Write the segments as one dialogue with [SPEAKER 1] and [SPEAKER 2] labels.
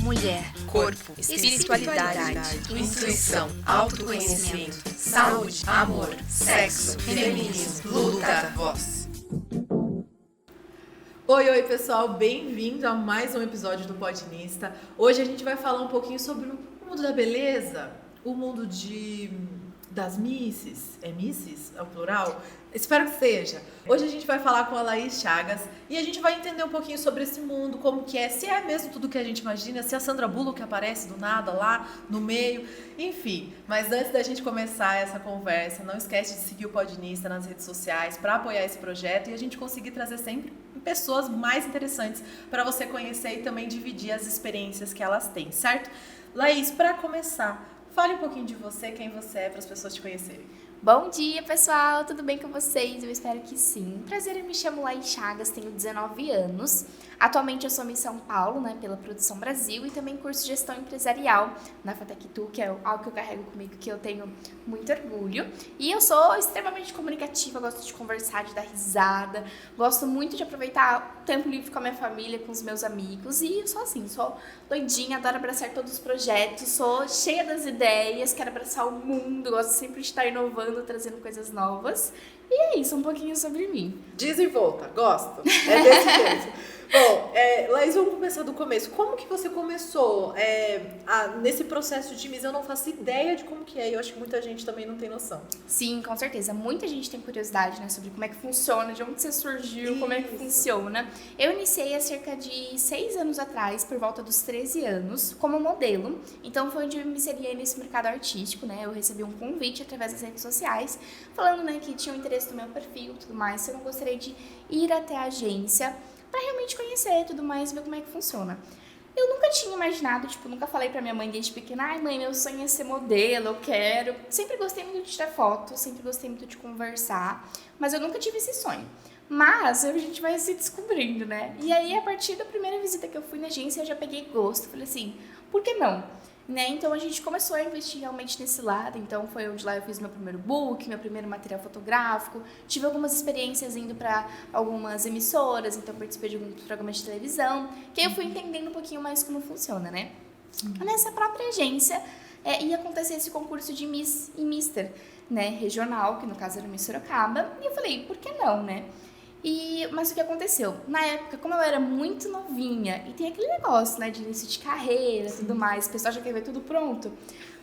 [SPEAKER 1] mulher, corpo, espiritualidade, intuição, autoconhecimento, saúde, amor, sexo, feminismo, luta, voz.
[SPEAKER 2] Oi, pessoal, bem-vindo a mais um episódio do Podinista. Hoje a gente vai falar um pouquinho sobre o mundo da beleza, o mundo das misses. É misses? É o plural? Espero que seja. Hoje a gente vai falar com a Laís Chagas e a gente vai entender um pouquinho sobre esse mundo, como que é, se é mesmo tudo que a gente imagina, se é a Sandra Bullock aparece do nada lá no meio, enfim. Mas antes da gente começar essa conversa, não esquece de seguir o Podinista nas redes sociais para apoiar esse projeto e a gente conseguir trazer sempre pessoas mais interessantes para você conhecer e também dividir as experiências que elas têm, certo? Laís, para começar, fale um pouquinho de você, quem você é, para as pessoas te conhecerem.
[SPEAKER 3] Bom dia, pessoal! Tudo bem com vocês? Eu espero que sim. Prazer, eu me chamo Laís Chagas, tenho 19 anos. Atualmente eu sou Miss São Paulo, pela Produção Brasil e também curso Gestão Empresarial na FATEC-TU, que é algo que eu carrego comigo, que eu tenho muito orgulho. E eu sou extremamente comunicativa, gosto de conversar, de dar risada, gosto muito de aproveitar o tempo livre com a minha família, com os meus amigos. E eu sou assim, sou doidinha, adoro abraçar todos os projetos, sou cheia das ideias, quero abraçar o mundo, gosto sempre de estar inovando, trazendo coisas novas. E é isso, um pouquinho sobre mim.
[SPEAKER 2] Desenvolta, gosto. É desse jeito. Bom, Laís, vamos começar do começo. Como que você começou nesse processo de Miss? Eu não faço ideia de como que é e eu acho que muita gente também não tem noção.
[SPEAKER 3] Sim, com certeza. Muita gente tem curiosidade, sobre como é que funciona, de onde você surgiu,
[SPEAKER 2] Isso.
[SPEAKER 3] Como é que funciona. Eu iniciei há cerca de 6 anos atrás, por volta dos 13 anos, como modelo. Então foi onde eu me inseri nesse mercado artístico, Eu recebi um convite através das redes sociais, falando, que tinha um interesse no meu perfil e tudo mais, se eu não gostaria de ir até a agência para realmente conhecer tudo mais, ver como é que funciona. Eu nunca tinha imaginado, nunca falei pra minha mãe desde pequena, ai mãe, meu sonho é ser modelo, eu quero. Sempre gostei muito de tirar foto, sempre gostei muito de conversar, mas eu nunca tive esse sonho. Mas a gente vai se descobrindo, E aí, a partir da primeira visita que eu fui na agência, eu já peguei gosto, falei assim, por que não? Então a gente começou a investir realmente nesse lado, então foi onde lá eu fiz meu primeiro book, meu primeiro material fotográfico, tive algumas experiências indo para algumas emissoras, então participei de alguns programas de televisão, que aí eu fui entendendo um pouquinho mais como funciona, Nessa própria agência ia acontecer esse concurso de Miss e Mister, regional, que no caso era Miss Sorocaba, e eu falei, por que não, Mas o que aconteceu? Na época, como eu era muito novinha, e tem aquele negócio, de início de carreira e tudo mais, o pessoal já quer ver tudo pronto,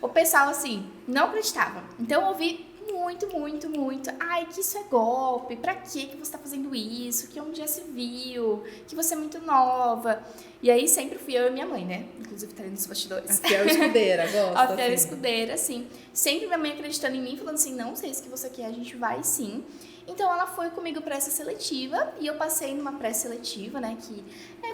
[SPEAKER 3] o pessoal, não acreditava. Então, eu ouvi muito, ai, que isso é golpe, pra que você tá fazendo isso, que onde já se viu, que você é muito nova. E aí, sempre fui eu e minha mãe, Inclusive, tá ali nos bastidores.
[SPEAKER 2] A fiel escudeira, gosta.
[SPEAKER 3] A fiel escudeira, sim. Sempre minha mãe acreditando em mim, falando assim, não sei se que você quer, a gente vai sim. Então, ela foi comigo para essa seletiva e eu passei numa pré-seletiva, que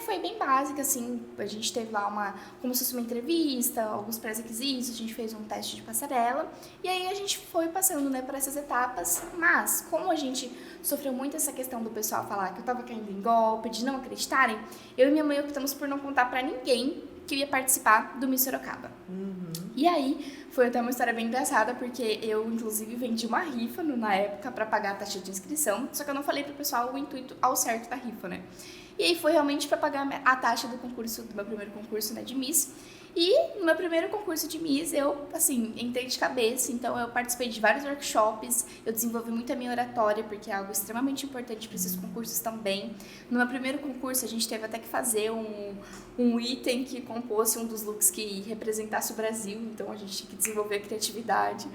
[SPEAKER 3] foi bem básica, a gente teve lá como se fosse uma entrevista, alguns pré-requisitos, a gente fez um teste de passarela e aí a gente foi passando, por essas etapas, mas como a gente sofreu muito essa questão do pessoal falar que eu tava caindo em golpe, de não acreditarem, eu e minha mãe optamos por não contar para ninguém que eu ia participar do Miss Sorocaba. E aí, foi até uma história bem engraçada, porque eu, inclusive, vendi uma rifa na época para pagar a taxa de inscrição, só que eu não falei pro pessoal o intuito ao certo da rifa, E aí foi realmente para pagar a taxa do meu primeiro concurso, de Miss. E no meu primeiro concurso de Miss, eu, entrei de cabeça, então eu participei de vários workshops, eu desenvolvi muito a minha oratória, porque é algo extremamente importante para esses concursos também. No meu primeiro concurso, a gente teve até que fazer um item que compôs um dos looks que representasse o Brasil, então a gente tinha que desenvolver a criatividade.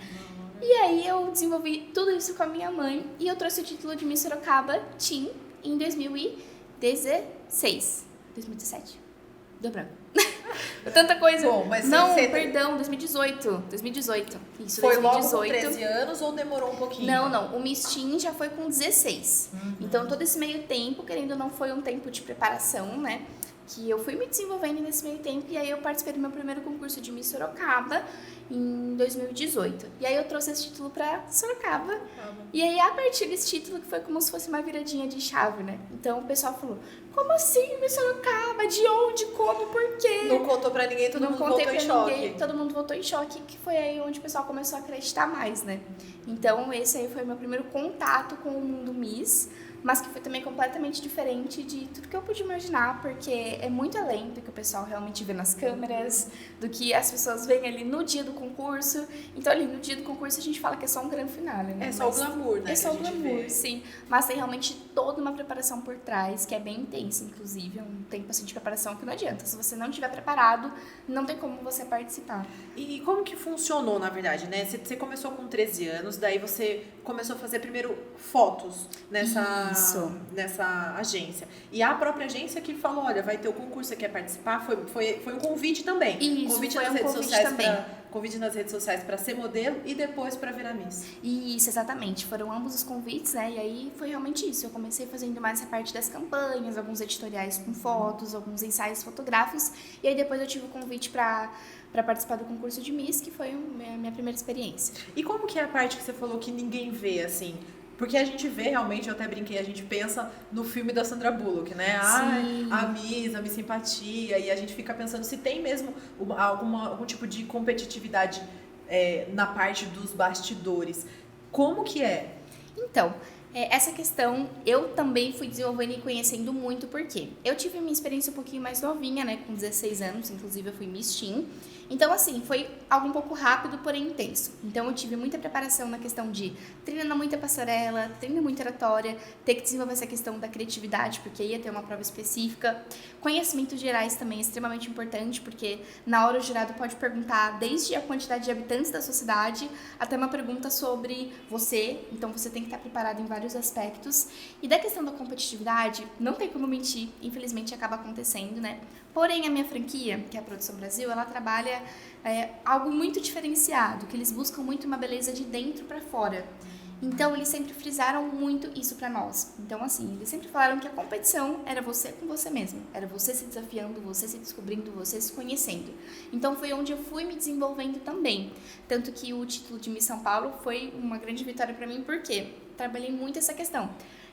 [SPEAKER 3] E aí eu desenvolvi tudo isso com a minha mãe e eu trouxe o título de Miss Sorocaba Teen em 2017. Deu branco. Tanta coisa.
[SPEAKER 2] Bom, mas
[SPEAKER 3] 2018. Isso,
[SPEAKER 2] foi
[SPEAKER 3] 2018.
[SPEAKER 2] Logo com 13 anos ou demorou um pouquinho?
[SPEAKER 3] Não. O Miss Teen já foi com 16. Então, todo esse meio tempo, querendo ou não, foi um tempo de preparação, Que eu fui me desenvolvendo nesse meio tempo. E aí, eu participei do meu primeiro concurso de Miss Sorocaba em 2018. E aí, eu trouxe esse título pra Sorocaba. E aí, a partir desse título, que foi como se fosse uma viradinha de chave, Então, o pessoal falou, como assim, Miss Sorocaba? De onde? Como? Por quê?
[SPEAKER 2] Não contou pra ninguém, todo mundo voltou em choque.
[SPEAKER 3] Todo mundo voltou em choque, que foi aí onde o pessoal começou a acreditar mais, Então, esse aí foi o meu primeiro contato com o mundo Miss. mas que foi também completamente diferente de tudo que eu pude imaginar, porque é muito além do que o pessoal realmente vê nas câmeras, do que as pessoas veem ali no dia do concurso. Então, ali no dia do concurso, a gente fala que é só um grande finale, né?
[SPEAKER 2] É só o glamour, né?
[SPEAKER 3] É só o
[SPEAKER 2] que a gente
[SPEAKER 3] glamour,
[SPEAKER 2] vê.
[SPEAKER 3] sim. Mas tem realmente toda uma preparação por trás, que é bem intensa, inclusive. É um tempo assim, de preparação que não adianta. Se você não estiver preparado, não tem como você participar.
[SPEAKER 2] E como que funcionou, na verdade, né? Você começou com 13 anos, daí você começou a fazer primeiro fotos nessa agência. E a própria agência que falou, olha, vai ter o concurso, você quer participar? Foi um convite também.
[SPEAKER 3] Isso,
[SPEAKER 2] convite
[SPEAKER 3] foi
[SPEAKER 2] nas
[SPEAKER 3] um
[SPEAKER 2] redes
[SPEAKER 3] convite
[SPEAKER 2] sociais
[SPEAKER 3] também.
[SPEAKER 2] Convite nas redes sociais para ser modelo e depois para virar Miss.
[SPEAKER 3] Isso, exatamente. Foram ambos os convites, né? E aí foi realmente isso. Eu comecei fazendo mais essa parte das campanhas, alguns editoriais com fotos, alguns ensaios fotográficos. E aí depois eu tive o convite para participar do concurso de Miss, que foi a minha primeira experiência.
[SPEAKER 2] E como que é a parte que você falou que ninguém vê, assim? Porque a gente vê realmente, eu até brinquei, a gente pensa no filme da Sandra Bullock, né?
[SPEAKER 3] Sim.
[SPEAKER 2] A Miss Simpatia, e a gente fica pensando se tem mesmo algum tipo de competitividade na parte dos bastidores. Como que é?
[SPEAKER 3] Então, essa questão eu também fui desenvolvendo e conhecendo muito, porque eu tive minha experiência um pouquinho mais novinha, né? Com 16 anos, inclusive eu fui Miss Teen. Então, assim, foi algo um pouco rápido, porém intenso. Então, eu tive muita preparação na questão de treinando muita passarela, treinando muita oratória, ter que desenvolver essa questão da criatividade, porque ia ter uma prova específica. Conhecimentos gerais também é extremamente importante, porque na hora o jurado pode perguntar desde a quantidade de habitantes da sua cidade até uma pergunta sobre você. Então, você tem que estar preparado em vários aspectos. E da questão da competitividade, não tem como mentir, infelizmente acaba acontecendo, né? Porém, a minha franquia, que é a Produção Brasil, ela trabalha algo muito diferenciado, que eles buscam muito uma beleza de dentro para fora. Então, eles sempre frisaram muito isso para nós. Então, assim, eles sempre falaram que a competição era você com você mesmo. Era você se desafiando, você se descobrindo, você se conhecendo. Então, foi onde eu fui me desenvolvendo também. Tanto que o título de Miss São Paulo foi uma grande vitória para mim, porque trabalhei muito essa questão.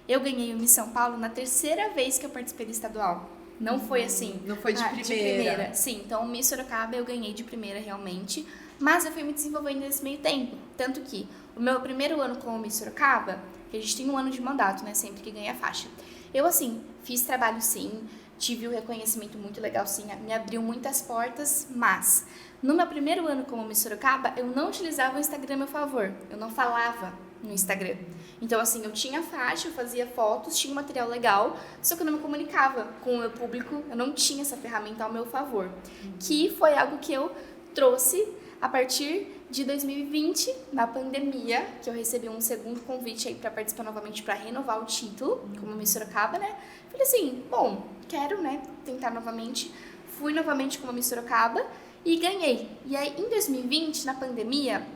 [SPEAKER 3] Eu ganhei o Miss São Paulo na 3ª vez que eu participei do estadual. Não foi assim.
[SPEAKER 2] Não foi de primeira.
[SPEAKER 3] Sim, então o Miss Sorocaba eu ganhei de primeira realmente, mas eu fui me desenvolvendo nesse meio tempo. Tanto que o meu primeiro ano como Miss Sorocaba, que a gente tem um ano de mandato, né, sempre que ganha a faixa. Eu, assim, fiz trabalho sim, tive um reconhecimento muito legal sim, me abriu muitas portas, mas no meu primeiro ano como Miss Sorocaba, eu não utilizava o Instagram a meu favor, eu não falava no Instagram. Então, assim, eu tinha faixa, eu fazia fotos, tinha um material legal, só que eu não me comunicava com o meu público, eu não tinha essa ferramenta ao meu favor. Que foi algo que eu trouxe a partir de 2020, na pandemia, que eu recebi um segundo convite aí para participar novamente, para renovar o título, como Miss Sorocaba, né? Falei assim, bom, quero, né, tentar novamente. Fui novamente como Miss Sorocaba e ganhei. E aí, em 2020, na pandemia,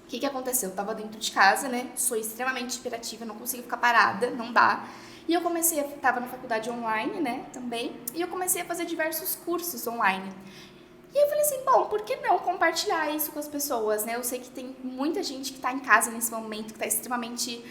[SPEAKER 3] o que aconteceu? Eu tava dentro de casa, né? Sou extremamente hiperativa, não consigo ficar parada, não dá. E eu tava na faculdade online, né, também, e eu comecei a fazer diversos cursos online. E eu falei assim, bom, por que não compartilhar isso com as pessoas, né? Eu sei que tem muita gente que tá em casa nesse momento, que tá extremamente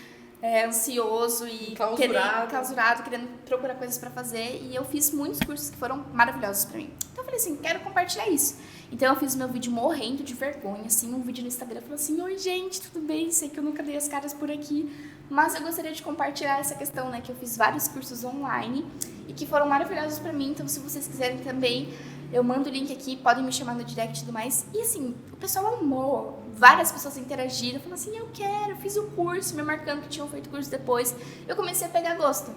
[SPEAKER 3] ansioso e clausurado, querendo procurar coisas pra fazer. E eu fiz muitos cursos que foram maravilhosos pra mim. Então eu falei assim, quero compartilhar isso. Então eu fiz meu vídeo morrendo de vergonha, assim, um vídeo no Instagram, falando assim, oi gente, tudo bem? Sei que eu nunca dei as caras por aqui, mas eu gostaria de compartilhar essa questão, né, que eu fiz vários cursos online e que foram maravilhosos pra mim. Então se vocês quiserem também, eu mando o link aqui, podem me chamar no direct e tudo mais. E assim, o pessoal amou, várias pessoas interagiram, falaram assim, eu quero, fiz o curso, me marcando que tinham feito curso depois. Eu comecei a pegar gosto.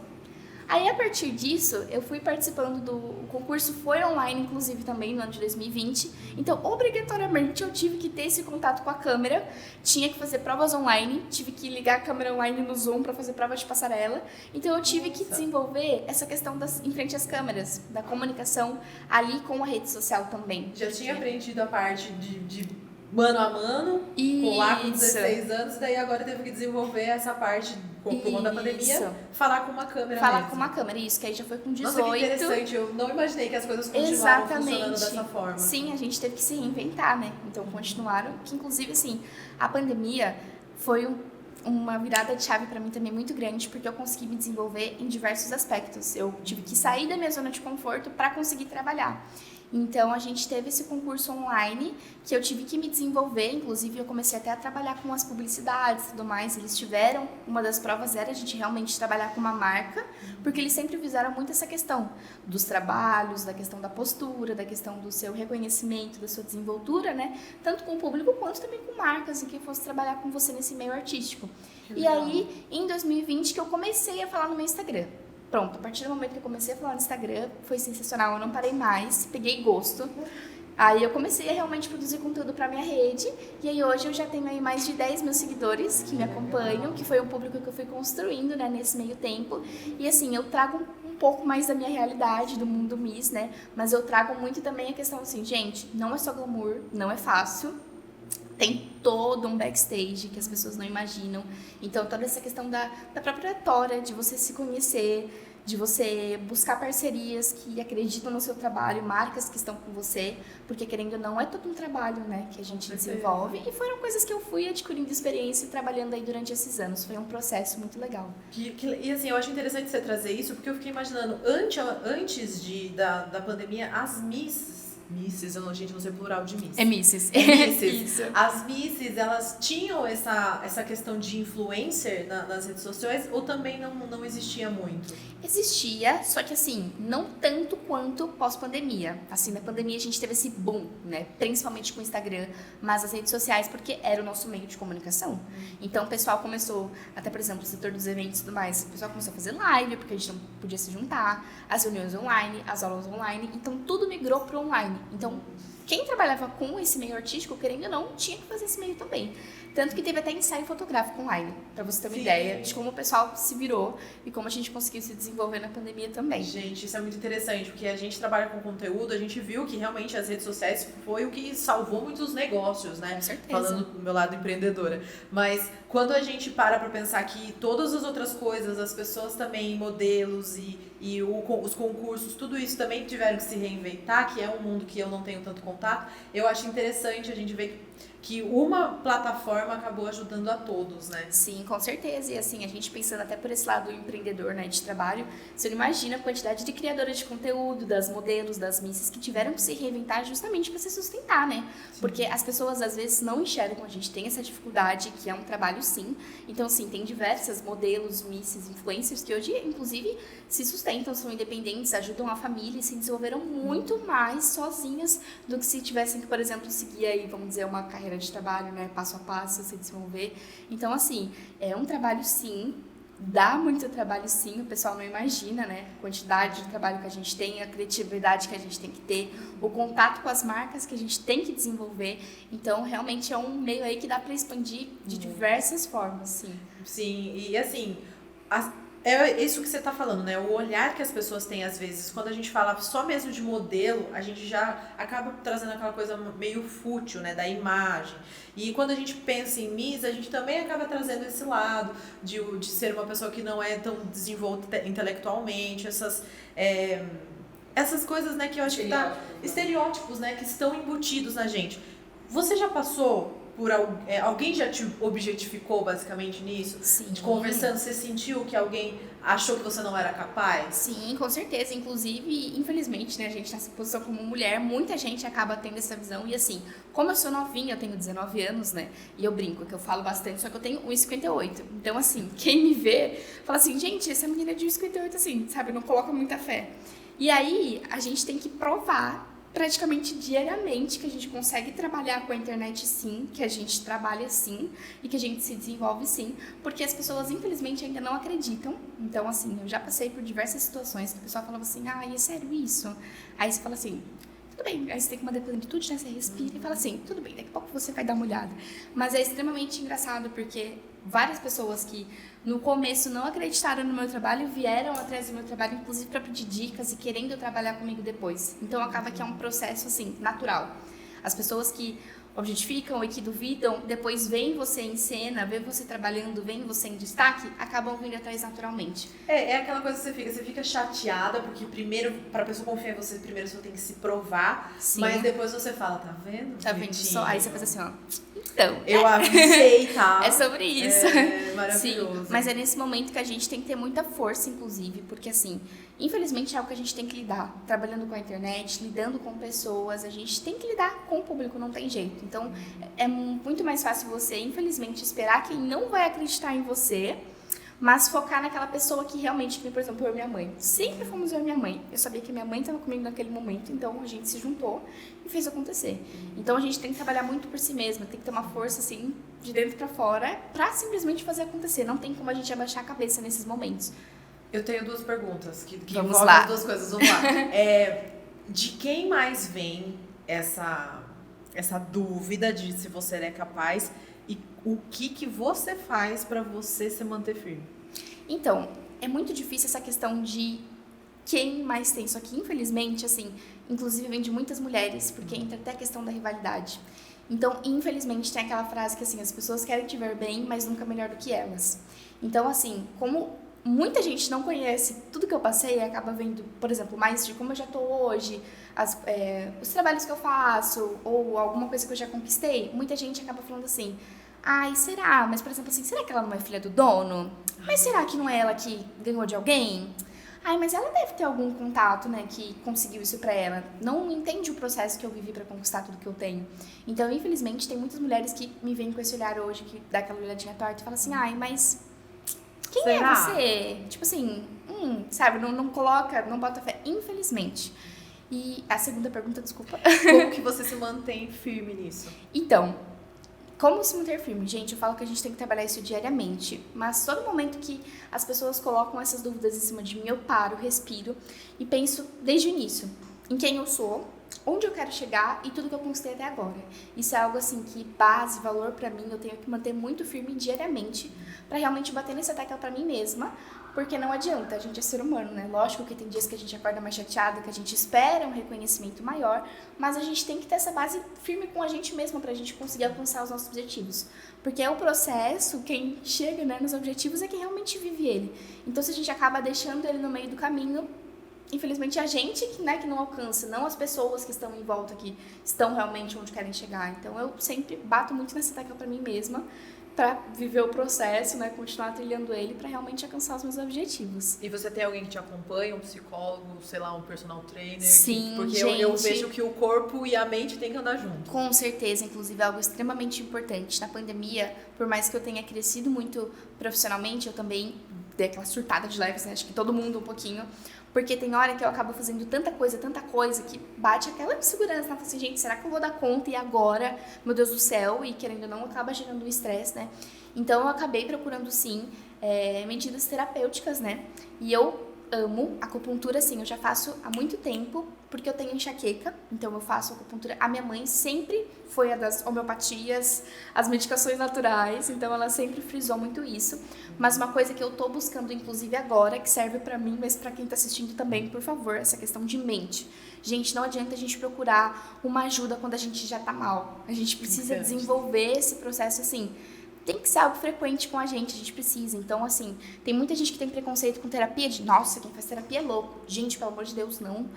[SPEAKER 3] Aí, a partir disso, eu fui participando o concurso, foi online, inclusive, também, no ano de 2020. Então, obrigatoriamente, eu tive que ter esse contato com a câmera, tinha que fazer provas online, tive que ligar a câmera online no Zoom para fazer prova de passarela. Então, eu tive que desenvolver essa questão em frente às câmeras, da comunicação ali com a rede social também.
[SPEAKER 2] Já tinha aprendido a parte de mano a mano, com 16 anos, daí agora teve que desenvolver essa parte, por conta da pandemia, falar com uma câmera
[SPEAKER 3] com uma câmera, isso, que aí já foi com 18.
[SPEAKER 2] Nossa, que interessante, eu não imaginei que as coisas continuaram funcionando dessa forma.
[SPEAKER 3] Sim, a gente teve que se reinventar, né? Então, continuaram, que inclusive, assim, a pandemia foi uma virada de chave para mim também muito grande, porque eu consegui me desenvolver em diversos aspectos. Eu tive que sair da minha zona de conforto para conseguir trabalhar. Então, a gente teve esse concurso online que eu tive que me desenvolver. Inclusive, eu comecei até a trabalhar com as publicidades e tudo mais. Eles tiveram, uma das provas era a gente realmente trabalhar com uma marca, porque eles sempre fizeram muito essa questão dos trabalhos, da questão da postura, da questão do seu reconhecimento, da sua desenvoltura, né? Tanto com o público quanto também com marcas e quem fosse trabalhar com você nesse meio artístico. E aí, em 2020, que eu comecei a falar no meu Instagram. Pronto, a partir do momento que eu comecei a falar no Instagram, foi sensacional, eu não parei mais, peguei gosto. Aí eu comecei a realmente produzir conteúdo para minha rede, e aí hoje eu já tenho aí mais de 10 mil seguidores que me acompanham, que foi um público que eu fui construindo, né, nesse meio tempo. E assim, eu trago um pouco mais da minha realidade, do mundo Miss, né, mas eu trago muito também a questão assim, gente, não é só glamour, não é fácil. Tem todo um backstage que as pessoas não imaginam. Então, toda essa questão da própria trajetória, de você se conhecer, de você buscar parcerias que acreditam no seu trabalho, marcas que estão com você, porque querendo ou não, é todo um trabalho, né, que a gente desenvolve. E foram coisas que eu fui adquirindo experiência e trabalhando aí durante esses anos. Foi um processo muito legal.
[SPEAKER 2] E assim, eu acho interessante você trazer isso, porque eu fiquei imaginando, antes da pandemia, as Misses, gente, não sei o plural de Miss.
[SPEAKER 3] É Misses.
[SPEAKER 2] Misses. As Misses, elas tinham essa questão de influencer nas redes sociais ou também não existia muito?
[SPEAKER 3] Existia, só que assim, não tanto quanto pós-pandemia. Assim, na pandemia a gente teve esse boom, né? Principalmente com o Instagram, mas as redes sociais, porque era o nosso meio de comunicação. Então o pessoal começou, até por exemplo, o setor dos eventos e tudo mais, o pessoal começou a fazer live, porque a gente não podia se juntar, as reuniões online, as aulas online, então tudo migrou para online. Então, quem trabalhava com esse meio artístico, querendo ou não, tinha que fazer esse meio também. Tanto que teve até ensaio fotográfico online, pra você ter uma ideia de como o pessoal se virou e como a gente conseguiu se desenvolver na pandemia também.
[SPEAKER 2] Gente, isso é muito interessante, porque a gente trabalha com conteúdo, a gente viu que realmente as redes sociais foi o que salvou muitos negócios, né?
[SPEAKER 3] Com certeza.
[SPEAKER 2] Falando do meu lado empreendedora. Mas quando a gente para pensar que todas as outras coisas, as pessoas também, modelos e os concursos, tudo isso também tiveram que se reinventar, que é um mundo que eu não tenho tanto contato, eu acho interessante a gente ver que uma plataforma acabou ajudando a todos, né?
[SPEAKER 3] Sim, com certeza. E assim, a gente pensando até por esse lado empreendedor, né, de trabalho, você não imagina a quantidade de criadoras de conteúdo, das modelos, das misses que tiveram que se reinventar justamente para se sustentar, né? Sim. Porque as pessoas às vezes não enxergam, a gente tem essa dificuldade, que é um trabalho sim. Então, sim, tem diversas modelos, misses, influencers que hoje, inclusive, se sustentam, são independentes, ajudam a família e se desenvolveram muito mais sozinhas do que se tivessem que, por exemplo, seguir aí, vamos dizer, uma carreira de trabalho, né, passo a passo, se desenvolver. Então, assim, é um trabalho sim, dá muito trabalho sim, o pessoal não imagina, né, a quantidade de trabalho que a gente tem, a criatividade que a gente tem que ter, o contato com as marcas que a gente tem que desenvolver. Então, realmente é um meio aí que dá para expandir de diversas formas, sim.
[SPEAKER 2] Sim, e assim, é isso que você está falando, né? O olhar que as pessoas têm, às vezes, quando a gente fala só mesmo de modelo, a gente já acaba trazendo aquela coisa meio fútil, né? Da imagem. E quando a gente pensa em Miss, a gente também acaba trazendo esse lado de ser uma pessoa que não é tão desenvolta intelectualmente, essas coisas, né? Que eu acho que estereótipos, né? Que estão embutidos na gente. Você já passou por alguém já te objetificou basicamente nisso?
[SPEAKER 3] Sim.
[SPEAKER 2] De conversando, você sentiu que alguém achou que você não era capaz?
[SPEAKER 3] Sim, com certeza. Inclusive, infelizmente, né, a gente nessa posição como mulher, muita gente acaba tendo essa visão. E assim, como eu sou novinha, eu tenho 19 anos, né? E eu brinco que eu falo bastante, só que eu tenho 1,58. Então, assim, quem me vê, fala assim, gente, essa menina é de 1,58, assim, sabe? Não coloca muita fé. E aí, a gente tem que provar praticamente diariamente que a gente consegue trabalhar com a internet sim, que a gente trabalha sim e que a gente se desenvolve sim, porque as pessoas infelizmente ainda não acreditam. Então assim, eu já passei por diversas situações que o pessoal falava assim, é sério isso? Aí você fala assim, tudo bem, aí você tem uma plenitude, né? Você respira e fala assim, tudo bem, daqui a pouco você vai dar uma olhada. Mas é extremamente engraçado porque várias pessoas que no começo não acreditaram no meu trabalho vieram atrás do meu trabalho, inclusive para pedir dicas e querendo trabalhar comigo depois. Então acaba que é um processo assim, natural. As pessoas que objetificam e que duvidam, depois veem você em cena, veem você trabalhando, veem você em destaque, acabam vindo atrás naturalmente.
[SPEAKER 2] É aquela coisa que você fica chateada, porque primeiro, para a pessoa confiar em você, primeiro você tem que se provar, sim. Mas depois você fala, tá vendo?
[SPEAKER 3] Tá vendo só? Aí você faz assim, ó, Então,
[SPEAKER 2] Eu avisei, tá?
[SPEAKER 3] é sobre isso.
[SPEAKER 2] É maravilhoso.
[SPEAKER 3] Sim, mas é nesse momento que a gente tem que ter muita força, inclusive, porque assim, infelizmente é algo que a gente tem que lidar. Trabalhando com a internet, lidando com pessoas, a gente tem que lidar com o público, não tem jeito. Então, é muito mais fácil você, infelizmente, esperar quem não vai acreditar em você, mas focar naquela pessoa que realmente, por exemplo, eu e minha mãe. Sempre fomos eu e minha mãe. Eu sabia que minha mãe estava comigo naquele momento, então a gente se juntou e fez acontecer. Então a gente tem que trabalhar muito por si mesma, tem que ter uma força assim, de dentro pra fora, pra simplesmente fazer acontecer. Não tem como a gente abaixar a cabeça nesses momentos.
[SPEAKER 2] Eu tenho duas perguntas que
[SPEAKER 3] Vamos
[SPEAKER 2] envolvem
[SPEAKER 3] lá.
[SPEAKER 2] as duas coisas. Vamos lá. De quem mais vem essa dúvida de se você é capaz e o que você faz pra você se manter firme?
[SPEAKER 3] Então, é muito difícil essa questão de quem mais tem. Só que, infelizmente, assim, inclusive vem de muitas mulheres, porque entra até a questão da rivalidade. Então, infelizmente, tem aquela frase que, assim, as pessoas querem te ver bem, mas nunca melhor do que elas. Então, assim, como muita gente não conhece tudo que eu passei, acaba vendo, por exemplo, mais de como eu já tô hoje, os trabalhos que eu faço, ou alguma coisa que eu já conquistei, muita gente acaba falando assim, ai, será? Mas, por exemplo, assim, será que ela não é filha do dono? Mas será que não é ela que ganhou de alguém? Ai, mas ela deve ter algum contato, né, que conseguiu isso pra ela. Não entende o processo que eu vivi pra conquistar tudo que eu tenho. Então, infelizmente, tem muitas mulheres que me veem com esse olhar hoje, que dá aquela olhadinha torta e fala assim, ai, mas quem
[SPEAKER 2] Será?
[SPEAKER 3] é você? Tipo assim, sabe, não coloca, não bota fé, infelizmente. E a segunda pergunta, desculpa.
[SPEAKER 2] Como que você se mantém firme nisso?
[SPEAKER 3] Então, como se manter firme? Gente, eu falo que a gente tem que trabalhar isso diariamente, mas todo momento que as pessoas colocam essas dúvidas em cima de mim, eu paro, respiro e penso desde o início em quem eu sou, onde eu quero chegar e tudo que eu conquistei até agora. Isso é algo assim que base, valor pra mim, eu tenho que manter muito firme diariamente pra realmente bater nessa tecla pra mim mesma, porque não adianta, a gente é ser humano, né? Lógico que tem dias que a gente acorda mais chateada, que a gente espera um reconhecimento maior, mas a gente tem que ter essa base firme com a gente mesma pra gente conseguir alcançar os nossos objetivos. Porque é o processo, quem chega, né, nos objetivos é quem realmente vive ele. Então, se a gente acaba deixando ele no meio do caminho, infelizmente a gente que não alcança, não as pessoas que estão em volta, que estão realmente onde querem chegar. Então, eu sempre bato muito nessa tecla pra mim mesma, para viver o processo, né, continuar trilhando ele para realmente alcançar os meus objetivos.
[SPEAKER 2] E você tem alguém que te acompanha, um psicólogo, sei lá, um personal trainer?
[SPEAKER 3] Sim,
[SPEAKER 2] porque
[SPEAKER 3] gente.
[SPEAKER 2] eu vejo que o corpo e a mente têm que andar junto.
[SPEAKER 3] Com certeza, inclusive, é algo extremamente importante. Na pandemia, por mais que eu tenha crescido muito profissionalmente, eu também dei aquela surtada de leves, né, acho que todo mundo um pouquinho, porque tem hora que eu acabo fazendo tanta coisa, que bate aquela insegurança, né? Assim, gente, será que eu vou dar conta? E agora, meu Deus do céu, e querendo ou não, acaba gerando um estresse, né? Então, eu acabei procurando, sim, medidas terapêuticas, né? E eu amo acupuntura, assim, eu já faço há muito tempo, porque eu tenho enxaqueca, então eu faço acupuntura. A minha mãe sempre foi a das homeopatias, as medicações naturais, então ela sempre frisou muito isso. Mas uma coisa que eu tô buscando, inclusive agora, que serve pra mim, mas pra quem tá assistindo também, por favor, essa questão de mente. Gente, não adianta a gente procurar uma ajuda quando a gente já tá mal. A gente precisa desenvolver esse processo, assim, tem que ser algo frequente com a gente precisa. Então, assim, tem muita gente que tem preconceito com terapia, de, nossa, quem faz terapia é louco. Gente, pelo amor de Deus, não.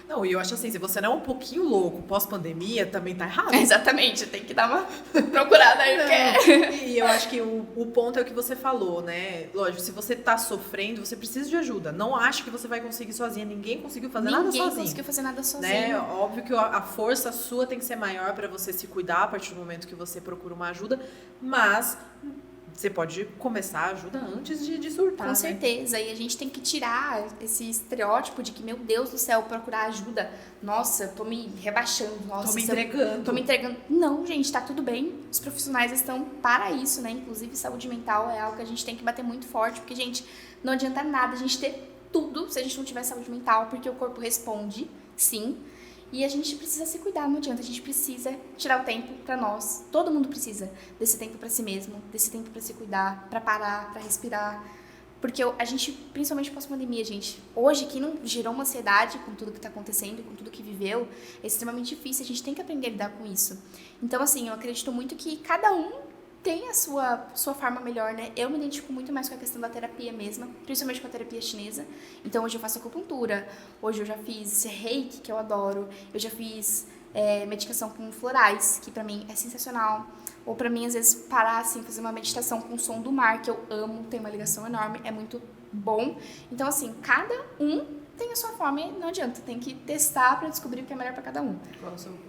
[SPEAKER 2] Não, e eu acho assim, se você não é um pouquinho louco pós-pandemia, também tá errado.
[SPEAKER 3] Exatamente, tem que dar uma procurada aí, porque...
[SPEAKER 2] E eu acho que o ponto é o que você falou, né? Lógico, se você tá sofrendo, você precisa de ajuda. Não ache que você vai conseguir sozinha. Ninguém conseguiu fazer nada sozinho.
[SPEAKER 3] Ninguém conseguiu fazer nada sozinho.
[SPEAKER 2] Né? Óbvio que a força sua tem que ser maior pra você se cuidar a partir do momento que você procura uma ajuda, mas você pode começar a ajuda antes de surtar.
[SPEAKER 3] Com certeza. E a gente tem que tirar esse estereótipo de que, meu Deus do céu, procurar ajuda. Nossa, tô me rebaixando. Nossa,
[SPEAKER 2] Tô me entregando.
[SPEAKER 3] Não, gente, tá tudo bem. Os profissionais estão para isso, né? Inclusive, saúde mental é algo que a gente tem que bater muito forte. Porque, gente, não adianta nada a gente ter tudo se a gente não tiver saúde mental. Porque o corpo responde, sim. E a gente precisa se cuidar, não adianta, a gente precisa tirar o tempo pra nós. Todo mundo precisa desse tempo pra si mesmo, desse tempo pra se cuidar, pra parar, pra respirar. Porque a gente, principalmente pós-pandemia, gente, hoje quem não gerou uma ansiedade com tudo que tá acontecendo, com tudo que viveu, é extremamente difícil, a gente tem que aprender a lidar com isso. Então, assim, eu acredito muito que cada um tem a sua forma melhor, né? Eu me identifico muito mais com a questão da terapia mesma, principalmente com a terapia chinesa. Então, hoje eu faço acupuntura, hoje eu já fiz reiki, que eu adoro, eu já fiz medicação com florais, que pra mim é sensacional. ou pra mim, às vezes, parar, assim, fazer uma meditação com o som do mar, que eu amo, tem uma ligação enorme, é muito bom. Então, assim, cada um tem a sua forma e não adianta, tem que testar pra descobrir o que é melhor pra cada um.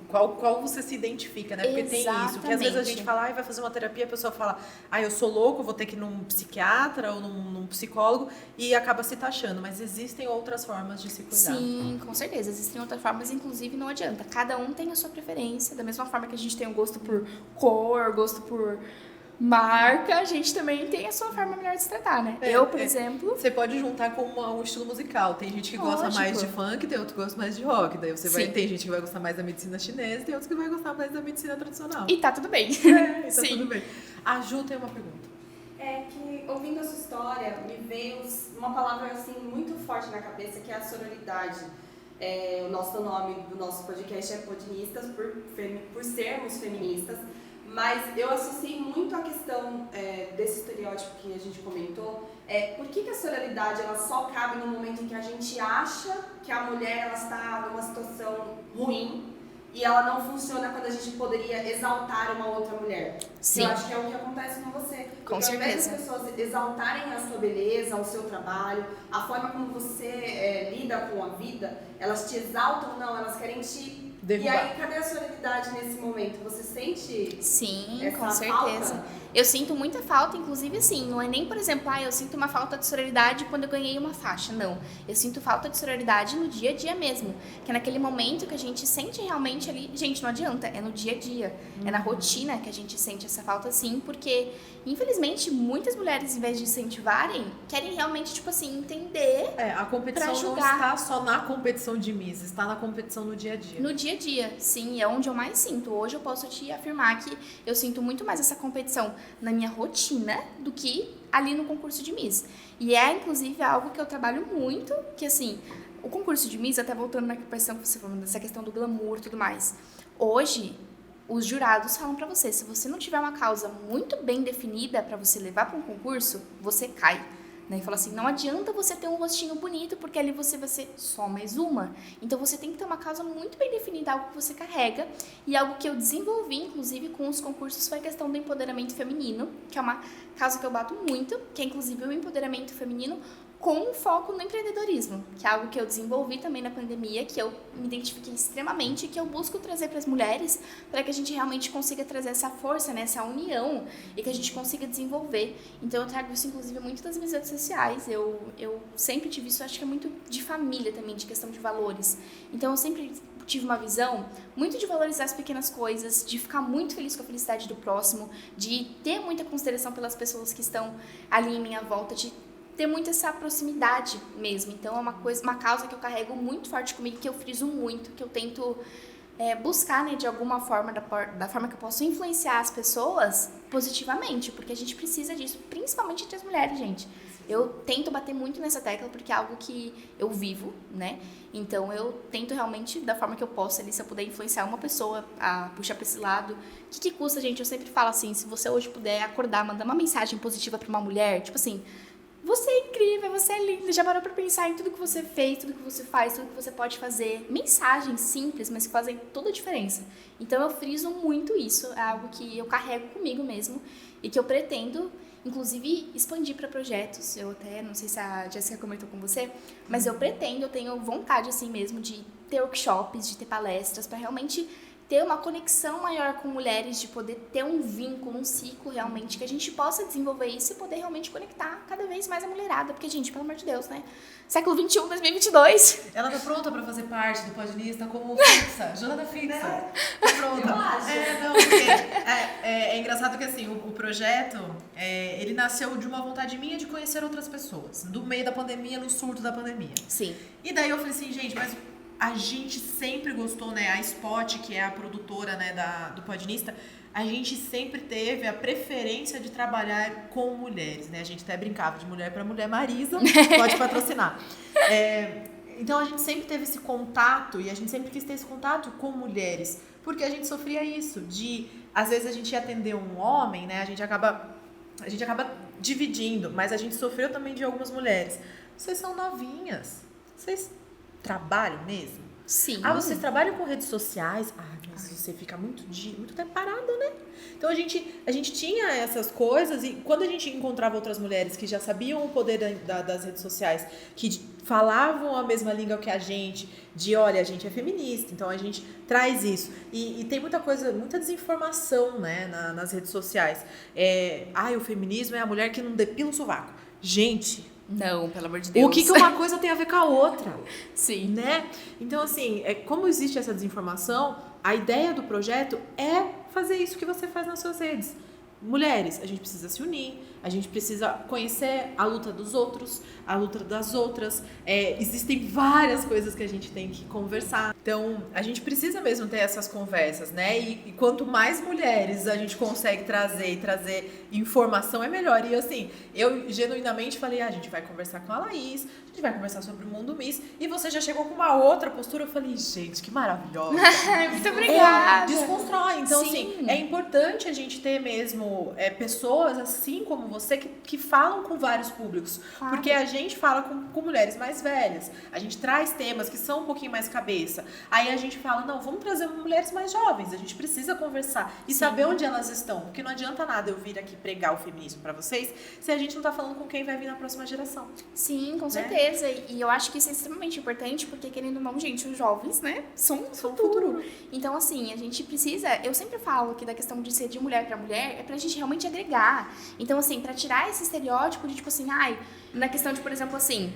[SPEAKER 2] Qual você se identifica, né? Porque tem isso, que às vezes a gente fala, vai fazer uma terapia, a pessoa fala, eu sou louco, vou ter que ir num psiquiatra ou num psicólogo, e acaba se taxando, mas existem outras formas de se cuidar.
[SPEAKER 3] Sim, com certeza, existem outras formas, inclusive não adianta, cada um tem a sua preferência, da mesma forma que a gente tem um gosto por cor, gosto por marca, a gente também tem a sua forma melhor de se tratar, né? Eu, por exemplo...
[SPEAKER 2] Você pode juntar com um estilo musical. Tem gente que gosta mais de funk, tem outro que gosta mais de rock. Daí tem gente que vai gostar mais da medicina chinesa, tem outros que vai gostar mais da medicina tradicional.
[SPEAKER 3] E tá tudo bem.
[SPEAKER 2] Tá tudo bem. A Ju tem uma pergunta.
[SPEAKER 4] É que, ouvindo a sua história, me veio uma palavra assim muito forte na cabeça, que é a sororidade. O nosso nome do nosso podcast é Podinistas, por sermos feministas. Mas eu associei muito a questão desse estereótipo que a gente comentou. Por que a sororidade ela só cabe no momento em que a gente acha que a mulher ela está numa situação ruim e ela não funciona quando a gente poderia exaltar uma outra mulher?
[SPEAKER 3] Sim.
[SPEAKER 4] Eu acho que é o que acontece com você.
[SPEAKER 3] Com certeza.
[SPEAKER 4] Ao invés das pessoas exaltarem a sua beleza, o seu trabalho, a forma como você lida com a vida, elas te exaltam, não, elas querem te... derrubar. E aí, cadê a sororidade nesse momento? Você sente?
[SPEAKER 3] Sim,
[SPEAKER 4] essa
[SPEAKER 3] com certeza.
[SPEAKER 4] Falta?
[SPEAKER 3] Eu sinto muita falta, inclusive assim, não é nem, por exemplo, eu sinto uma falta de sororidade quando eu ganhei uma faixa, não. Eu sinto falta de sororidade no dia a dia mesmo, que é naquele momento que a gente sente realmente ali, gente, não adianta, é no dia a dia, é na rotina que a gente sente essa falta sim, porque infelizmente muitas mulheres, em vez de incentivarem, querem realmente, tipo assim, entender.
[SPEAKER 2] A competição não está só na competição de Miss, está na competição no dia a dia.
[SPEAKER 3] No dia a dia, sim, é onde eu mais sinto. Hoje eu posso te afirmar que eu sinto muito mais essa competição na minha rotina do que ali no concurso de Miss. E inclusive, algo que eu trabalho muito, que assim, o concurso de Miss, até voltando na questão que você falou, dessa questão do glamour e tudo mais. Hoje, os jurados falam pra você, se você não tiver uma causa muito bem definida pra você levar pra um concurso, você cai. Né? E fala assim, não adianta você ter um rostinho bonito, porque ali você vai ser só mais uma. Então você tem que ter uma causa muito bem definida, algo que você carrega. E algo que eu desenvolvi, inclusive, com os concursos, foi a questão do empoderamento feminino, que é uma causa que eu bato muito, que é inclusive o empoderamento feminino com foco no empreendedorismo, que é algo que eu desenvolvi também na pandemia, que eu me identifiquei extremamente, que eu busco trazer para as mulheres, para que a gente realmente consiga trazer essa força, né, essa união, e que a gente consiga desenvolver. Então eu trago isso, inclusive, muito das minhas redes sociais, eu sempre tive isso, acho que é muito de família também, de questão de valores. Então eu sempre tive uma visão muito de valorizar as pequenas coisas, de ficar muito feliz com a felicidade do próximo, de ter muita consideração pelas pessoas que estão ali em minha volta, de ter muito essa proximidade mesmo. Então é uma causa que eu carrego muito forte comigo, que eu friso muito, que eu tento buscar, né, de alguma forma, da forma que eu posso influenciar as pessoas positivamente, porque a gente precisa disso, principalmente entre as mulheres, gente. Eu tento bater muito nessa tecla, porque é algo que eu vivo, né? Então eu tento realmente, da forma que eu posso ali, se eu puder influenciar uma pessoa a puxar pra esse lado. O que custa, gente? Eu sempre falo assim, se você hoje puder acordar, mandar uma mensagem positiva pra uma mulher, tipo assim, você é incrível, você é linda, já parou pra pensar em tudo que você fez, tudo que você faz, tudo que você pode fazer. Mensagens simples, mas que fazem toda a diferença. Então eu friso muito isso, é algo que eu carrego comigo mesmo e que eu pretendo, inclusive, expandir para projetos. Eu até, não sei se a Jéssica comentou com você, mas eu tenho vontade assim mesmo de ter workshops, de ter palestras, para realmente ter uma conexão maior com mulheres, de poder ter um vínculo, um ciclo realmente, que a gente possa desenvolver isso e poder realmente conectar cada vez mais a mulherada, porque, gente, pelo amor de Deus, né? Século XXI, 2022.
[SPEAKER 2] Ela tá pronta pra fazer parte do Podinista como fixa, Jonathan fixa. Tá pronta.
[SPEAKER 4] Eu acho.
[SPEAKER 2] Porque é engraçado que, assim, o projeto, ele nasceu de uma vontade minha de conhecer outras pessoas, do meio da pandemia, no surto da pandemia.
[SPEAKER 3] Sim.
[SPEAKER 2] E daí eu falei assim, gente, mas a gente sempre gostou, né, a Spot, que é a produtora, né, do Podinista, a gente sempre teve a preferência de trabalhar com mulheres, né, a gente até brincava de mulher para mulher, Marisa, pode patrocinar. Então a gente sempre teve esse contato, e a gente sempre quis ter esse contato com mulheres, porque a gente sofria isso, às vezes a gente ia atender um homem, né, a gente acaba dividindo, mas a gente sofreu também de algumas mulheres. Vocês são novinhas, vocês trabalham mesmo?
[SPEAKER 3] Sim.
[SPEAKER 2] Ah, vocês trabalham com redes sociais? Ah, mas você fica muito tempo parado, né? Então a gente tinha essas coisas e quando a gente encontrava outras mulheres que já sabiam o poder das redes sociais, que falavam a mesma língua que a gente, olha, a gente é feminista, então a gente traz isso. E tem muita coisa, muita desinformação, né, nas redes sociais. O feminismo é a mulher que não depila o sovaco. Gente...
[SPEAKER 3] Não, pelo amor de Deus.
[SPEAKER 2] O que uma coisa tem a ver com a outra?
[SPEAKER 3] Sim.
[SPEAKER 2] Né? Então, assim, como existe essa desinformação, a ideia do projeto é fazer isso que você faz nas suas redes. Mulheres, a gente precisa se unir, a gente precisa conhecer a luta dos outros, a luta das outras. Existem várias coisas que a gente tem que conversar. Então, a gente precisa mesmo ter essas conversas, né? E quanto mais mulheres a gente consegue trazer informação, é melhor. E assim, eu genuinamente falei, a gente vai conversar com a Laís, a gente vai conversar sobre o Mundo Miss. E você já chegou com uma outra postura, eu falei, gente, que maravilhosa.
[SPEAKER 3] Muito obrigada.
[SPEAKER 2] Desconstrói. Então,
[SPEAKER 3] Sim.
[SPEAKER 2] assim, é importante a gente ter mesmo pessoas assim como você que falam com vários públicos.
[SPEAKER 3] Claro.
[SPEAKER 2] Porque a gente fala com mulheres mais velhas. A gente traz temas que são um pouquinho mais cabeça. Aí a gente fala, não, vamos trazer mulheres mais jovens. A gente precisa conversar e saber onde elas estão. Porque não adianta nada eu vir aqui pregar o feminismo pra vocês se a gente não tá falando com quem vai vir na próxima geração.
[SPEAKER 3] Sim, com certeza. E eu acho que isso é extremamente importante porque, querendo ou não, gente, os jovens, né, são o futuro. Então, assim, a gente precisa... Eu sempre falo que da questão de ser de mulher pra mulher é pra gente realmente agregar. Então, assim, pra tirar esse estereótipo de, tipo assim, na questão de, por exemplo, assim,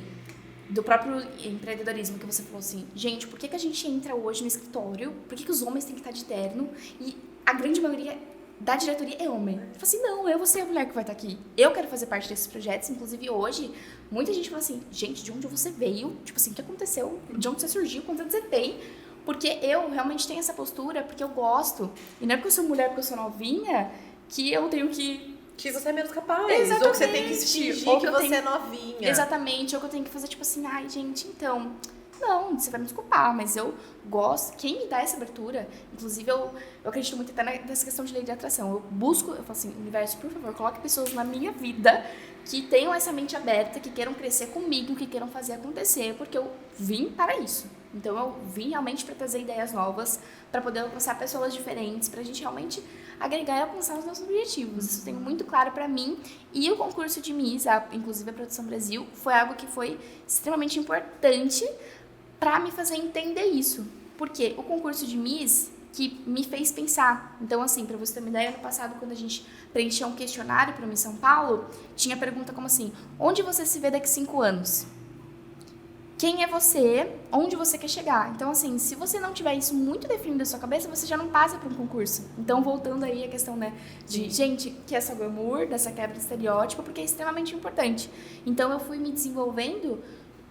[SPEAKER 3] do próprio empreendedorismo que você falou assim, gente, por que a gente entra hoje no escritório? Por que os homens têm que estar de terno? E a grande maioria da diretoria é homem. Eu falo assim, não, eu vou ser a mulher que vai estar aqui. Eu quero fazer parte desses projetos. Inclusive, hoje, muita gente fala assim, gente, de onde você veio? Tipo assim, o que aconteceu? De onde você surgiu? Quantos anos você tem? Porque eu realmente tenho essa postura, porque eu gosto. E não é porque eu sou mulher, porque eu sou novinha, que eu tenho que
[SPEAKER 2] você é menos capaz.
[SPEAKER 3] Exatamente.
[SPEAKER 2] Ou que você tem que fingir
[SPEAKER 3] Ou
[SPEAKER 2] que
[SPEAKER 3] eu
[SPEAKER 2] você
[SPEAKER 3] tenho...
[SPEAKER 2] é novinha.
[SPEAKER 3] Exatamente. Ou que eu tenho que fazer tipo assim, gente, então... Não, você vai me desculpar, mas eu gosto... Quem me dá essa abertura... Inclusive, eu acredito muito até nessa questão de lei de atração. Eu falo assim, universo, por favor, coloque pessoas na minha vida que tenham essa mente aberta, que queiram crescer comigo, que queiram fazer acontecer, porque eu vim para isso. Então, eu vim realmente para trazer ideias novas, para poder alcançar pessoas diferentes, para a gente realmente agregar e alcançar os nossos objetivos. Isso eu tenho muito claro para mim. E o concurso de Miss, inclusive a Produção Brasil, foi algo que foi extremamente importante para me fazer entender isso. Porque o concurso de Miss que me fez pensar. Então, assim, para você ter uma ideia, ano passado, quando a gente preencheu um questionário para o Miss São Paulo, tinha pergunta como assim, onde você se vê daqui 5 anos? Quem é você? Onde você quer chegar? Então, assim, se você não tiver isso muito definido na sua cabeça, você já não passa para um concurso. Então, voltando aí a questão, né, de, gente, que essa glamour, dessa quebra de estereótipo, porque é extremamente importante. Então, eu fui me desenvolvendo,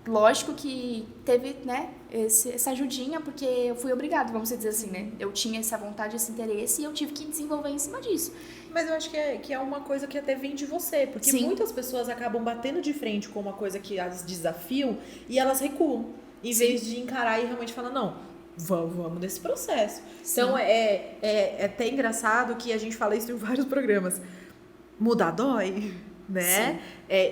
[SPEAKER 3] lógico que teve, né, essa ajudinha, porque eu fui obrigada, vamos dizer assim, né? Eu tinha essa vontade, esse interesse, e eu tive que desenvolver em cima disso.
[SPEAKER 2] Mas eu acho que é uma coisa que até vem de você, porque
[SPEAKER 3] Sim.
[SPEAKER 2] muitas pessoas acabam batendo de frente com uma coisa que as desafiam e elas recuam, em vez de encarar e realmente falar, não, vamos nesse processo.
[SPEAKER 3] Sim.
[SPEAKER 2] Então, é até engraçado que a gente fala isso em vários programas. Mudar dói, né?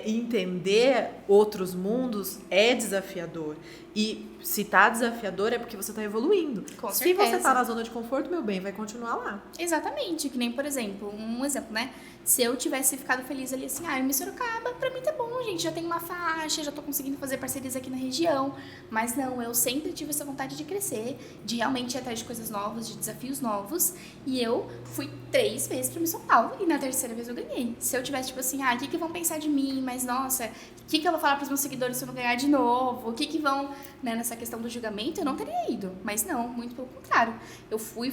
[SPEAKER 2] Entender outros mundos é desafiador. E se tá desafiador é porque você tá evoluindo.
[SPEAKER 3] Com
[SPEAKER 2] se
[SPEAKER 3] certeza.
[SPEAKER 2] você tá na zona de conforto, meu bem, vai continuar lá.
[SPEAKER 3] Exatamente, que nem, por exemplo, um exemplo, né? Se eu tivesse ficado feliz ali assim, em Sorocaba, pra mim tá bom, gente, já tenho uma faixa, já tô conseguindo fazer parcerias aqui na região. Mas não, eu sempre tive essa vontade de crescer, de realmente ir atrás de coisas novas, de desafios novos. E eu fui 3 vezes pra Miss São Paulo e na 3ª vez eu ganhei. Se eu tivesse, tipo assim, o que vão pensar de mim? Mas, nossa, o que eu vou falar pros meus seguidores se eu não ganhar de novo? O que vão, né, nessa questão do julgamento? Eu não teria ido. Mas não, muito pelo contrário. Eu fui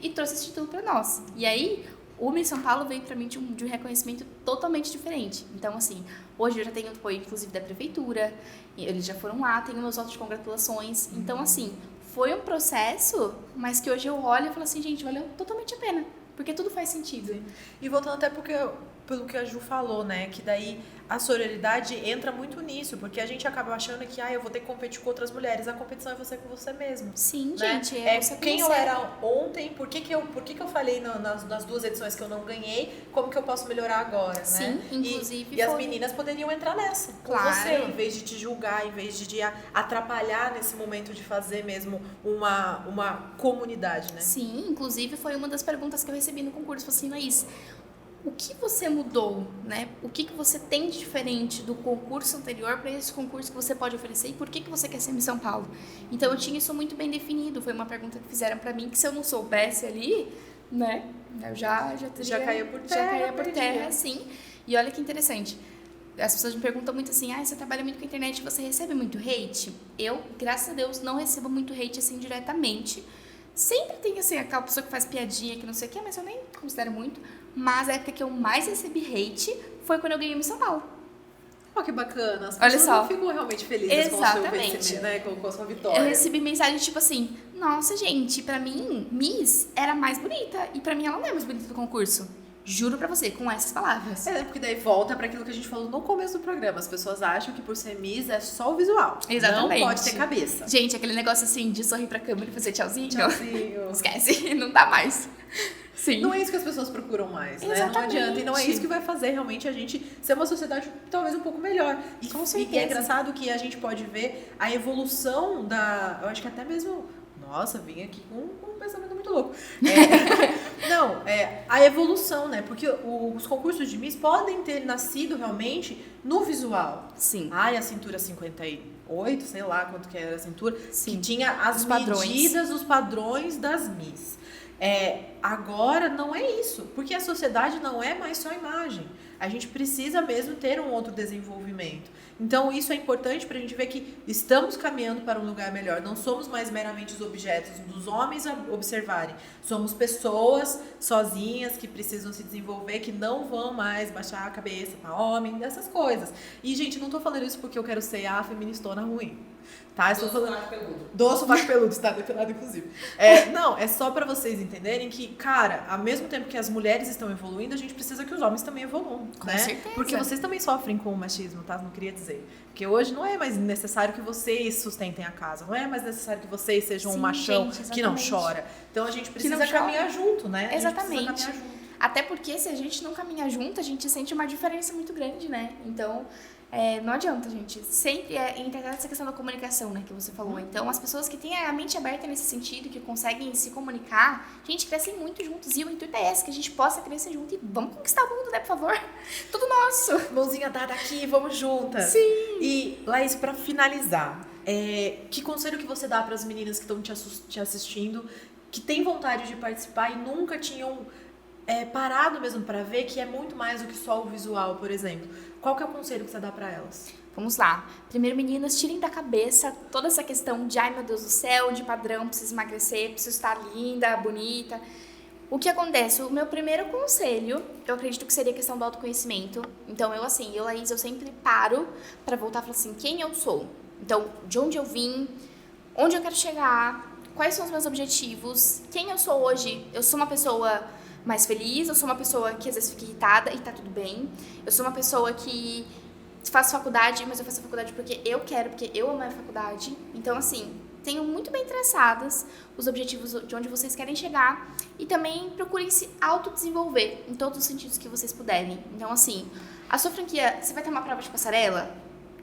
[SPEAKER 3] e trouxe esse título pra nós. E aí, o Miss São Paulo veio pra mim de um reconhecimento totalmente diferente. Então, assim, hoje eu já tenho apoio, inclusive, da prefeitura. Eles já foram lá, tenho meus votos de congratulações. Então, assim, foi um processo, mas que hoje eu olho e falo assim, gente, valeu totalmente a pena. Porque tudo faz sentido.
[SPEAKER 2] E voltando até porque pelo que a Ju falou, né? Que daí a sororidade entra muito nisso, porque a gente acaba achando que eu vou ter que competir com outras mulheres. A competição é você com você mesmo.
[SPEAKER 3] Sim,
[SPEAKER 2] né?
[SPEAKER 3] gente. Você
[SPEAKER 2] quem eu era ontem, por que eu falei nas 2 edições que eu não ganhei, como que eu posso melhorar agora,
[SPEAKER 3] Sim,
[SPEAKER 2] né?
[SPEAKER 3] inclusive.
[SPEAKER 2] E as meninas poderiam entrar nessa, com
[SPEAKER 3] Claro.
[SPEAKER 2] você, em vez de te julgar, em vez de te atrapalhar nesse momento de fazer mesmo uma comunidade, né?
[SPEAKER 3] Sim, inclusive foi uma das perguntas que eu recebi no concurso. Falei assim, Laís, o que você mudou, né? O que você tem de diferente do concurso anterior para esse concurso que você pode oferecer e por que você quer ser Miss São Paulo? Então eu tinha isso muito bem definido. Foi uma pergunta que fizeram para mim que se eu não soubesse ali, né? Eu já
[SPEAKER 2] caía por terra.
[SPEAKER 3] Já caía por terra, sim. E olha que interessante. As pessoas me perguntam muito assim, você trabalha muito com a internet, você recebe muito hate? Eu, graças a Deus, não recebo muito hate assim diretamente. Sempre tem assim, aquela pessoa que faz piadinha, que não sei o que, mas eu nem considero muito. Mas a época que eu mais recebi hate foi quando eu ganhei Miss São Paulo.
[SPEAKER 2] Olha que bacana. As
[SPEAKER 3] Olha
[SPEAKER 2] pessoas
[SPEAKER 3] só.
[SPEAKER 2] não ficam realmente felizes com o seu
[SPEAKER 3] Exatamente.
[SPEAKER 2] vencimento, né? Com a sua vitória.
[SPEAKER 3] Eu recebi mensagem tipo assim, nossa gente, pra mim, Miss era mais bonita. E pra mim ela não é mais bonita do concurso. Juro pra você, com essas palavras.
[SPEAKER 2] Porque daí volta para aquilo que a gente falou no começo do programa. As pessoas acham que por ser Miss é só o visual.
[SPEAKER 3] Exatamente.
[SPEAKER 2] Não pode ter cabeça.
[SPEAKER 3] Gente, aquele negócio assim de sorrir pra câmera e fazer tchauzinho.
[SPEAKER 2] Tchauzinho.
[SPEAKER 3] Esquece, não dá mais. Sim.
[SPEAKER 2] Não é isso que as pessoas procuram mais, né? Não
[SPEAKER 3] Exatamente.
[SPEAKER 2] adianta. E não é isso que vai fazer realmente a gente ser uma sociedade talvez um pouco melhor.
[SPEAKER 3] Com
[SPEAKER 2] E
[SPEAKER 3] certeza.
[SPEAKER 2] é engraçado que a gente pode ver a evolução da... Eu acho que até mesmo... Nossa, vim aqui com um pensamento muito louco. A evolução, né? Porque os concursos de Miss podem ter nascido realmente no visual.
[SPEAKER 3] Sim.
[SPEAKER 2] A cintura 58, sei lá quanto que era a cintura,
[SPEAKER 3] Sim.
[SPEAKER 2] que tinha as
[SPEAKER 3] Os padrões.
[SPEAKER 2] medidas, os padrões das Miss. Agora não é isso, porque a sociedade não é mais só imagem. A gente precisa mesmo ter um outro desenvolvimento. Então isso é importante para a gente ver que estamos caminhando para um lugar melhor. Não somos mais meramente os objetos dos homens a observarem. Somos pessoas sozinhas que precisam se desenvolver, que não vão mais baixar a cabeça para homem, dessas coisas. E, gente, não estou falando isso porque eu quero ser a feministona ruim. Tá? Estou falando do sovaco peludo, está depilado inclusive. Não, é só para vocês entenderem que, cara, ao mesmo tempo que as mulheres estão evoluindo, a gente precisa que os homens também evoluam,
[SPEAKER 3] Com
[SPEAKER 2] né?
[SPEAKER 3] certeza.
[SPEAKER 2] Porque vocês também sofrem com o machismo, tá? Não queria dizer. Porque hoje não é mais necessário que vocês sustentem a casa, não é mais necessário que vocês sejam um
[SPEAKER 3] Sim,
[SPEAKER 2] machão
[SPEAKER 3] gente,
[SPEAKER 2] que não
[SPEAKER 3] exatamente.
[SPEAKER 2] chora. Então a gente precisa
[SPEAKER 3] não chora.
[SPEAKER 2] caminhar junto, né?
[SPEAKER 3] Exatamente.
[SPEAKER 2] A gente precisa caminhar junto.
[SPEAKER 3] Até porque se a gente não caminhar junto, a gente sente uma diferença muito grande, né? Então, não adianta, gente. Sempre entra essa questão da comunicação, né, que você falou. Então, as pessoas que têm a mente aberta nesse sentido, que conseguem se comunicar, gente, crescem muito juntos. E o intuito é esse, que a gente possa crescer junto. E vamos conquistar o mundo, né, por favor? Tudo nosso.
[SPEAKER 2] Mãozinha dada aqui, vamos juntas.
[SPEAKER 3] Sim.
[SPEAKER 2] E, Laís, pra finalizar, que conselho que você dá para as meninas que estão te assistindo, que têm vontade de participar e nunca tinham parado mesmo para ver que é muito mais do que só o visual, por exemplo? Qual que é o conselho que você dá para elas?
[SPEAKER 3] Vamos lá. Primeiro, meninas, tirem da cabeça toda essa questão de, ai meu Deus do céu, de padrão, preciso emagrecer, preciso estar linda, bonita. O que acontece? O meu primeiro conselho, eu acredito que seria a questão do autoconhecimento. Então, Laís, eu sempre paro para voltar e falar assim, quem eu sou? Então, de onde eu vim, onde eu quero chegar, quais são os meus objetivos, quem eu sou hoje? Eu sou uma pessoa mais feliz, eu sou uma pessoa que às vezes fica irritada e tá tudo bem. Eu sou uma pessoa que faço faculdade, mas eu faço faculdade porque eu quero, porque eu amo a faculdade. Então, assim, tenham muito bem traçadas os objetivos de onde vocês querem chegar e também procurem se autodesenvolver em todos os sentidos que vocês puderem. Então, assim, a sua franquia, você vai ter uma prova de passarela?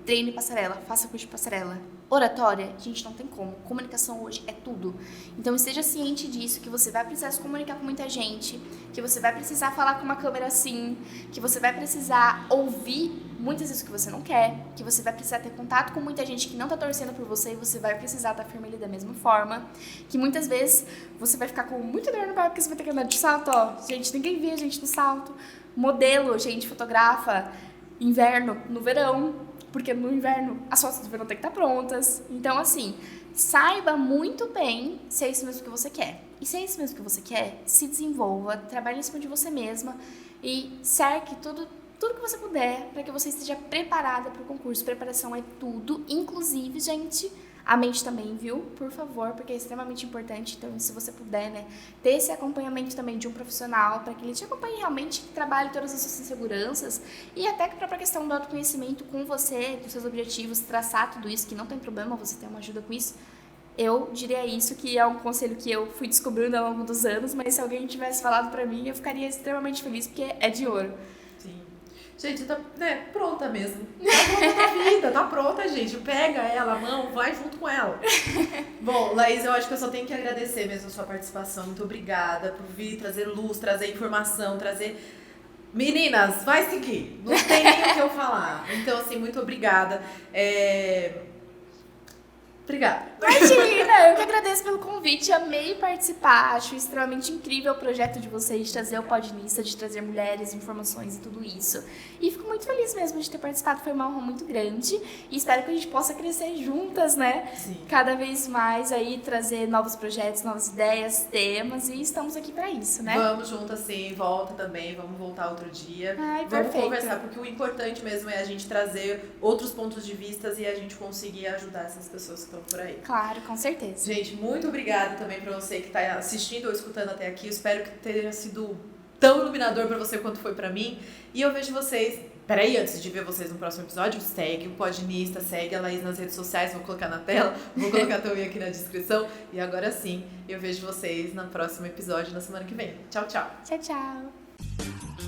[SPEAKER 3] Treine passarela, faça curso de passarela. Oratória, gente, não tem como. Comunicação hoje é tudo. Então esteja ciente disso, que você vai precisar se comunicar com muita gente, que você vai precisar falar com uma câmera assim, que você vai precisar ouvir muitas vezes o que você não quer, que você vai precisar ter contato com muita gente que não tá torcendo por você e você vai precisar estar firme ali da mesma forma, que muitas vezes você vai ficar com muita dor no pé porque você vai ter que andar de salto, ó. Gente, ninguém vê a gente no salto. Modelo, gente, fotografa inverno no verão. Porque no inverno as fotos do verão tem que estar prontas. Então, assim, saiba muito bem se é isso mesmo que você quer. E se é isso mesmo que você quer, se desenvolva, trabalhe em cima de você mesma e cerque tudo que você puder para que você esteja preparada para o concurso. Preparação é tudo, inclusive, gente, a mente também, viu? Por favor, porque é extremamente importante. Então, se você puder, né, ter esse acompanhamento também de um profissional, para que ele te acompanhe realmente, que trabalhe todas as suas inseguranças e até a própria questão do autoconhecimento com você, dos seus objetivos, traçar tudo isso, que não tem problema você ter uma ajuda com isso. Eu diria isso, que é um conselho que eu fui descobrindo ao longo dos anos, mas se alguém tivesse falado pra mim, eu ficaria extremamente feliz, porque é de ouro.
[SPEAKER 2] Sim. Gente, tá pronta mesmo. Tá pronta na vida, tá pronta, gente. Pega ela, a mão, vai junto com ela. Bom, Laís, eu acho que eu só tenho que agradecer mesmo a sua participação. Muito obrigada por vir trazer luz, trazer informação, trazer... Meninas, vai seguir. Não tem nem o que eu falar. Então, assim, muito obrigada. Obrigada.
[SPEAKER 3] Imagina, eu que agradeço pelo convite, amei participar, acho extremamente incrível o projeto de vocês, de trazer o Podnista, de trazer mulheres, informações e tudo isso. E fico muito feliz mesmo de ter participado, foi uma honra muito grande e espero que a gente possa crescer juntas, né?
[SPEAKER 2] Sim.
[SPEAKER 3] Cada vez mais aí, trazer novos projetos, novas ideias, temas e estamos aqui pra isso, né?
[SPEAKER 2] Vamos juntas sim, volta também, vamos voltar outro dia.
[SPEAKER 3] Ai,
[SPEAKER 2] vamos
[SPEAKER 3] perfeito.
[SPEAKER 2] conversar, porque o importante mesmo é a gente trazer outros pontos de vista e a gente conseguir ajudar essas pessoas que estão por aí.
[SPEAKER 3] Claro, com certeza.
[SPEAKER 2] Gente, muito obrigada também pra você que tá assistindo ou escutando até aqui. Eu espero que tenha sido tão iluminador pra você quanto foi pra mim. E eu vejo vocês... Peraí, antes de ver vocês no próximo episódio, segue o Podnista, segue a Laís nas redes sociais, vou colocar na tela, vou colocar também aqui na descrição. E agora sim, eu vejo vocês no próximo episódio na semana que vem. Tchau, tchau.
[SPEAKER 3] Tchau, tchau.